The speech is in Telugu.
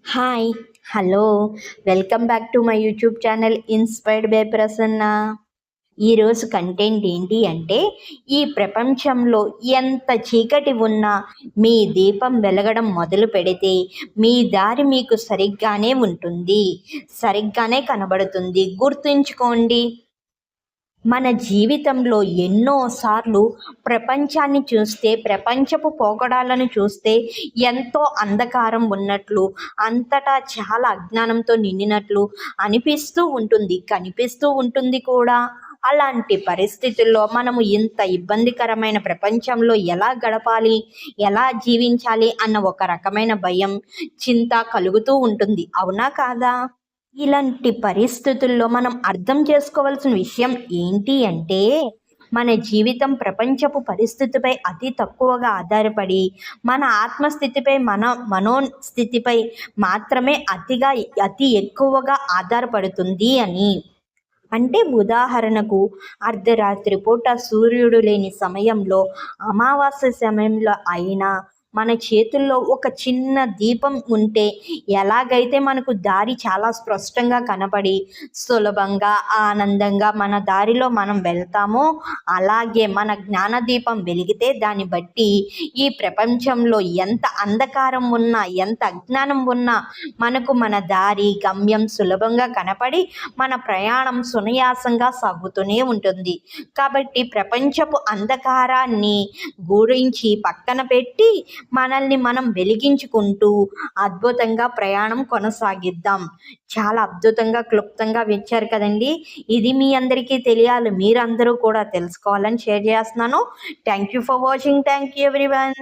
Hi! Hello! Welcome back to my YouTube channel inspired by Prasanna. ఈరోజు కంటెంట్ ఏంటి అంటే, ఈ ప్రపంచంలో ఎంత చీకటి ఉన్నా మీ దీపం వెలగడం మొదలుపెడితే మీ దారి మీకు సరిగ్గానే ఉంటుంది. సరిగ్గానే కనబడుతుంది. గుర్తుంచుకోండి. మన జీవితంలో ఎన్నోసార్లు ప్రపంచాన్ని చూస్తే, ప్రపంచపు పోకడాలను చూస్తే ఎంతో అంధకారం ఉన్నట్లు, అంతటా చాలా అజ్ఞానంతో నిండినట్లు అనిపిస్తూ ఉంటుంది. కనిపిస్తూ ఉంటుంది కూడా. అలాంటి పరిస్థితుల్లో మనము ఇంత ఇబ్బందికరమైన ప్రపంచంలో ఎలా గడపాలి, ఎలా జీవించాలి అన్న ఒక రకమైన భయం, చింత కలుగుతూ ఉంటుంది. అవునా కాదా? ఇలాంటి పరిస్థితుల్లో మనం అర్థం చేసుకోవాల్సిన విషయం ఏంటి అంటే, మన జీవితం ప్రపంచపు పరిస్థితిపై అతి తక్కువగా ఆధారపడి, మన ఆత్మస్థితిపై, మన మనోస్థితిపై మాత్రమే అతి ఎక్కువగా ఆధారపడుతుంది అని. అంటే ఉదాహరణకు, అర్ధరాత్రి పూట సూర్యుడు లేని సమయంలో, అమావాస్య సమయంలో అయినా మన చేతుల్లో ఒక చిన్న దీపం ఉంటే ఎలాగైతే మనకు దారి చాలా స్పష్టంగా కనపడి సులభంగా, ఆనందంగా మన దారిలో మనం వెళ్తామో, అలాగే మన జ్ఞానదీపం వెలిగితే దాన్ని బట్టి ఈ ప్రపంచంలో ఎంత అంధకారం ఉన్నా, ఎంత అజ్ఞానం ఉన్నా మనకు మన దారి, గమ్యం సులభంగా కనపడి మన ప్రయాణం సునాయాసంగా సాగుతూనే ఉంటుంది. కాబట్టి ప్రపంచపు అంధకారాన్ని గురించి పక్కన పెట్టి మనల్ని మనం వెలిగించుకుంటూ అద్భుతంగా ప్రయాణం కొనసాగిద్దాం. చాలా అద్భుతంగా, క్లుప్తంగా ఇచ్చారు కదండీ! ఇది మీ అందరికీ తెలియాలి. మీరందరూ కూడా తెలుసుకోవాలని షేర్ చేస్తున్నాను. Thank you for watching. Thank you everyone.